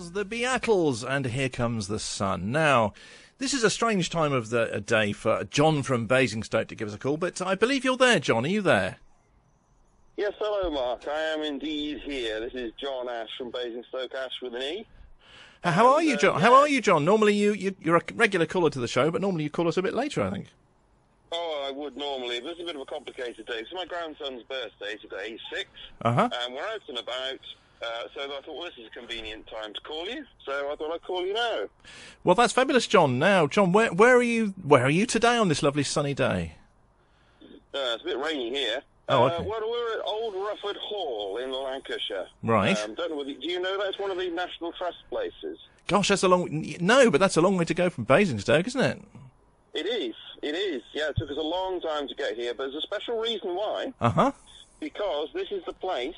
was the Beatles, and Here Comes the Sun. Now, this is a strange time of the day for John from Basingstoke to give us a call, but I believe you're there, John. Are you there? Yes, hello, Mark. I am indeed here. This is John Ashe from Basingstoke, Ashe with an E. How are you, John? How are you, John? Normally you're a regular caller to the show, but normally you call us a bit later, I think. Oh, I would normally, but it's a bit of a complicated day. It's my grandson's birthday today. He's 6. And we're out and about, so I thought, well, this is a convenient time to call you. So I thought I'd call you now. Well, that's fabulous, John. Now, John, where are you today on this lovely sunny day? It's a bit rainy here. Oh, okay. Well, we're at Old Rufford Hall in Lancashire. Right. Don't know do you know that's one of the National Trust places? Gosh, that's a long... No, but that's a long way to go from Basingstoke, isn't it? It is. Yeah, it took us a long time to get here, but there's a special reason why. Because this is the place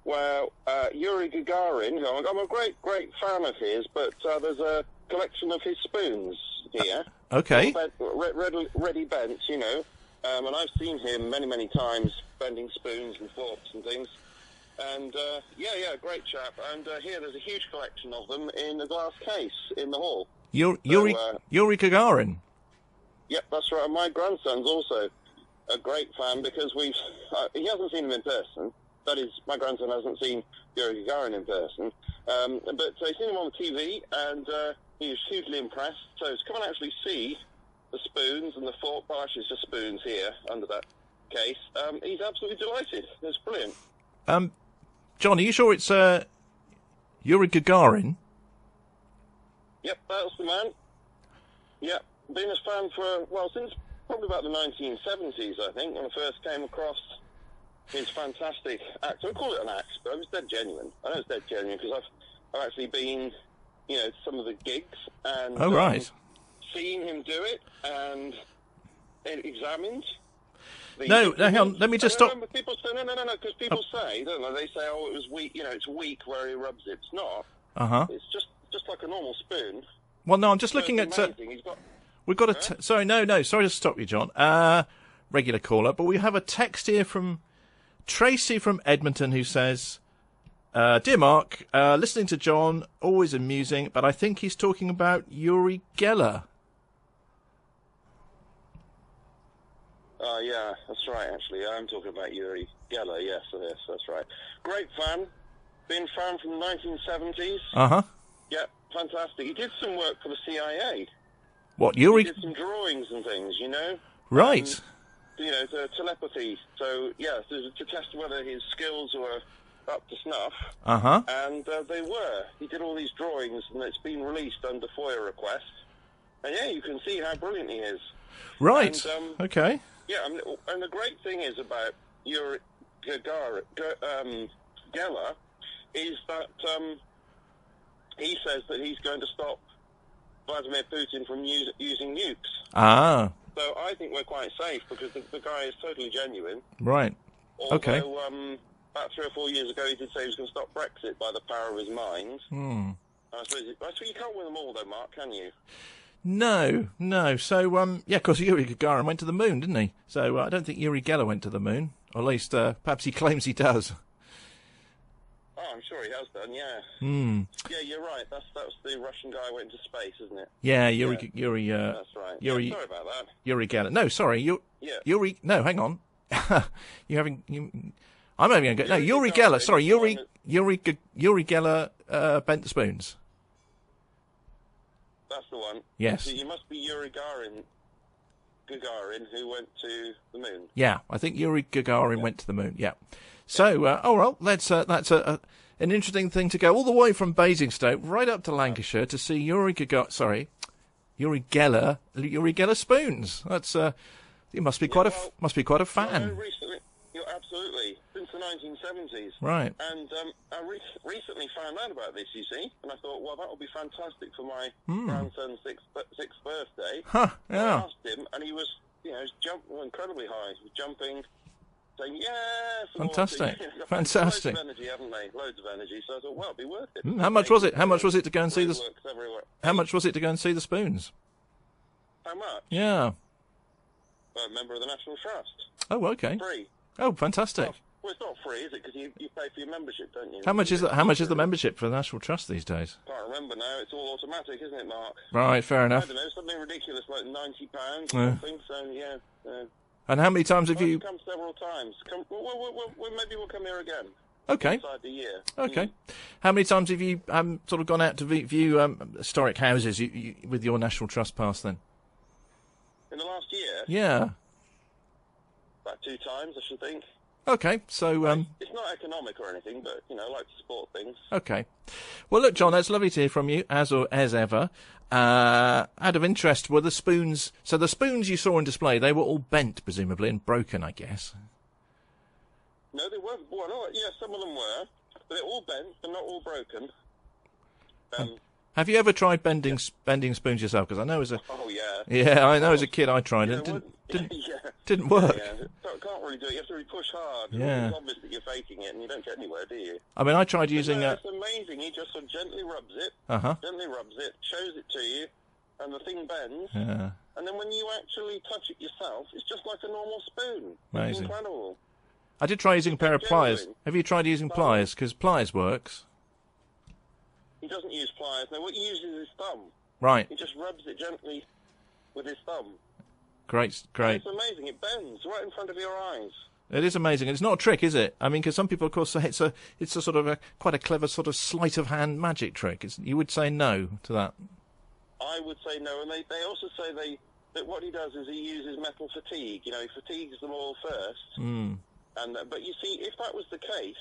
where Uri Gagarin, who I'm a great fan of his, but there's a collection of his spoons here. Okay. Ready bent, you know. And I've seen him many times bending spoons and forks and things. And, yeah, great chap. And here there's a huge collection of them in a glass case in the hall. Uri Gagarin? Yep, that's right. My grandson's also a great fan because he hasn't seen him in person. That is, my grandson hasn't seen Uri Gagarin in person. But he's seen him on TV, and he was hugely impressed. So to come and actually see the spoons and the fork, well, actually it's just spoons here under that case, he's absolutely delighted. It's brilliant. John, are you sure it's Uri Gagarin? Yep, that's the man. Yep, been a fan since probably about the 1970s, I think, when I first came across his fantastic act. I call it an act, but it was dead genuine. I know it's dead genuine because I've actually been, to some of the gigs and seen him do it and examined. No, hang on. Let me just stop. People say no, because people say, don't they? They say, oh, it was weak. It's weak where he rubs it. It's not. It's just like a normal spoon. Well, no, I'm just looking at. We've got a. Sorry, no. Sorry to stop you, John. Regular caller, but we have a text here from Tracy from Edmonton who says, "Dear Mark, listening to John, always amusing, but I think he's talking about Uri Geller." Yeah, that's right, actually. I'm talking about Uri Geller, yes, that's right. Great fan. Been a fan from the 1970s. Yeah, fantastic. He did some work for the CIA. What, Uri? He did some drawings and things, Right. The telepathy. So, yeah, to test whether his skills were up to snuff. And they were. He did all these drawings, and it's been released under FOIA request. And, yeah, you can see how brilliant he is. Right. And, okay. Yeah, and the great thing is about Uri Geller is that he says that he's going to stop Vladimir Putin from using nukes. So I think we're quite safe because the guy is totally genuine. Right. Although, okay. About 3 or 4 years ago, he did say he was going to stop Brexit by the power of his mind. I suppose you can't win them all, though, Mark, can you? No. So, yeah, of course, Uri Gagarin went to the moon, didn't he? So I don't think Uri Geller went to the moon. Or at least, perhaps he claims he does. Oh, I'm sure he has done, yeah. Yeah, you're right. That's the Russian guy who went into space, isn't it? Yeah, Uri. That's right. Yuri, sorry about that. Uri Geller. No, sorry. Uri. No, hang on. I'm not even going to go. No, Uri Geller. Sorry, Uri Geller bent the spoons. That's the one. Yes. So you must be Uri Gagarin who went to the moon. Yeah, I think Uri Gagarin went to the moon. Yeah. So, well, that's an interesting thing to go all the way from Basingstoke right up to Lancashire to see Uri Geller spoons. That's you must be quite a fan. No, recently, absolutely, since the 1970s. Right. And I recently found out about this, you see, and I thought, well, that would be fantastic for my grandson's sixth birthday. Yeah. I asked him, and he was, jumping incredibly high. He was jumping, saying, yes. Fantastic. Fantastic. Loads of energy, haven't they? Loads of energy. So I thought, well, it'd be worth it. How much was it? How much was it to go and see the? How much was it to go and see the spoons? How much? Yeah. Well, a member of the National Trust. Oh, okay. Free. Oh, fantastic. Well, it's not free, is it? Because you pay for your membership, don't you? How much is the membership for the National Trust these days? Can't remember now. It's all automatic, isn't it, Mark? Right, fair enough. I don't know, something ridiculous like £90 or something. So yeah. And how many times have you? Come several times. Maybe we'll come here again. Okay. Inside the year. Okay. How many times have you sort of gone out to view historic houses with your National Trust pass then? In the last year? Yeah. About 2 times, I should think. Okay, so it's not economic or anything, but I like to support things. Okay, well, look, John, that's lovely to hear from you as ever. Out of interest, were the spoons? So the spoons you saw on display, they were all bent, presumably, and broken, I guess. No, they weren't. Well, no, yeah, some of them were, but they're all bent, but not all broken. Have you ever tried bending spoons yourself? Because I know as a I know as a kid I tried it. Didn't work. Yeah, can't really do it. You have to really push hard. Yeah. It's obvious that you're faking it, and you don't get anywhere, do you? I mean, I tried using. It's amazing. He just sort of gently rubs it. Gently rubs it, shows it to you, and the thing bends. Yeah. And then when you actually touch it yourself, it's just like a normal spoon. Amazing. It's incredible. I did try using a pair of pliers. Have you tried using pliers? Because pliers works. He doesn't use pliers. No, what he uses is his thumb. Right. He just rubs it gently with his thumb. Great. And it's amazing. It bends right in front of your eyes. It is amazing. It's not a trick, is it? I mean, because some people, of course, say it's a sort of quite a clever sort of sleight of hand magic trick. You would say no to that. I would say no, and they also say that what he does is he uses metal fatigue. He fatigues them all first. But you see, if that was the case,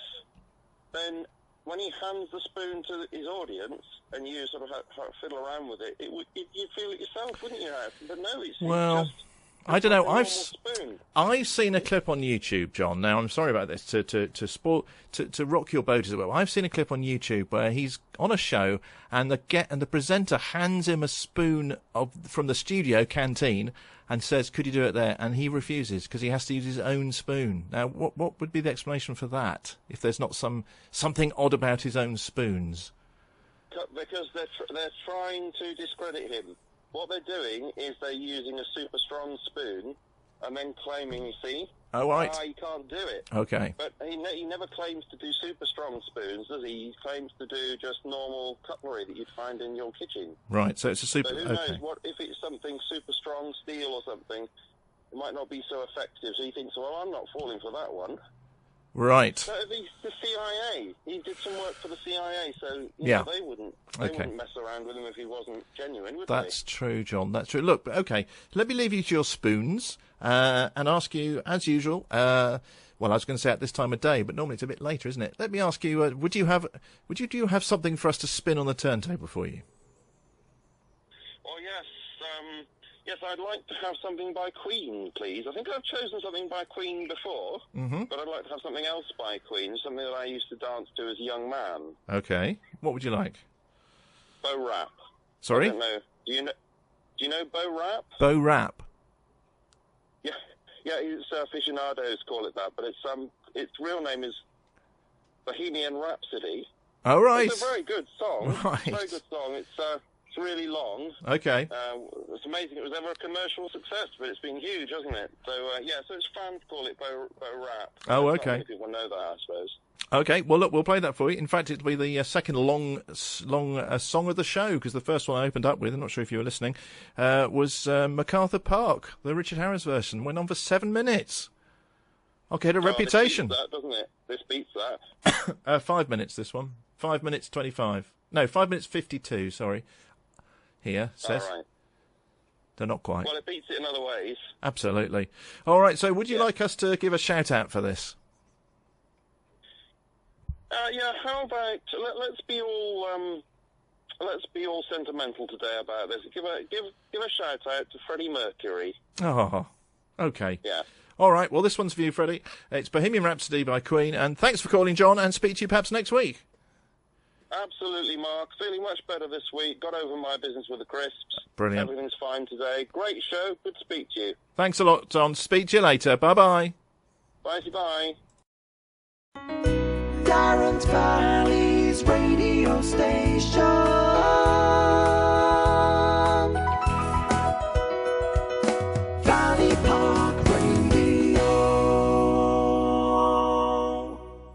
then when he hands the spoon to his audience and you sort of fiddle around with it, you'd feel it yourself, wouldn't you? But no, it's just... I don't know. I've seen a clip on YouTube, John. Now I'm sorry about this to rock your boat as well. I've seen a clip on YouTube where he's on a show and the presenter hands him a spoon from the studio canteen and says, "Could you do it there?" And he refuses because he has to use his own spoon. Now, what would be the explanation for that? If there's not something odd about his own spoons? Because they're trying to discredit him. What they're doing is they're using a super strong spoon and then claiming, you see, he can't do it. Okay. But he never claims to do super strong spoons, does he? He claims to do just normal cutlery that you'd find in your kitchen. Right, so it's a super... So who knows, if it's something super strong, steel or something, it might not be so effective. So he thinks, well, I'm not falling for that one. Right. So the CIA. He did some work for the CIA, so they wouldn't mess around with him if he wasn't genuine, would they? That's true, John. That's true. Look, okay, let me leave you to your spoons and ask you, as usual. Well, I was going to say at this time of day, but normally it's a bit later, isn't it? Let me ask you: do you have something for us to spin on the turntable for you? Oh yes. Yes, I'd like to have something by Queen, please. I think I've chosen something by Queen before, but I'd like to have something else by Queen, something that I used to dance to as a young man. Okay. What would you like? Bo Rap. Sorry? I don't know. Do you know Bo Rap? Bo Rap? Yeah, it's aficionados call it that, but its real name is Bohemian Rhapsody. Oh, right. It's a very good song. Right. Very good song. It's really long. Okay. It's amazing it was ever a commercial success, but it's been huge, hasn't it? So, so its fans call it Bo Rap. Oh, okay. Not many people know that, I suppose. Okay, well, look, we'll play that for you. In fact, it'll be the second long song of the show, because the first one I opened up with, I'm not sure if you were listening, was MacArthur Park, the Richard Harris version. Went on for 7 minutes. Okay, a reputation. This beats that, doesn't it? This beats that. 5 minutes, this one. 5 minutes 25. No, 5 minutes 52, sorry. Here, says. All right. They're not quite. Well, it beats it in other ways. Absolutely. All right, so would you like us to give a shout-out for this? How about let's be all sentimental today about this. Give a shout out to Freddie Mercury. Oh, okay. Yeah. All right. Well, this one's for you, Freddie. It's Bohemian Rhapsody by Queen, and thanks for calling, John. And speak to you perhaps next week. Absolutely, Mark. Feeling much better this week. Got over my business with the crisps. Brilliant. Everything's fine today. Great show. Good to speak to you. Thanks a lot, John. Speak to you later. Bye-bye. Bye. Darren's Valley's radio station.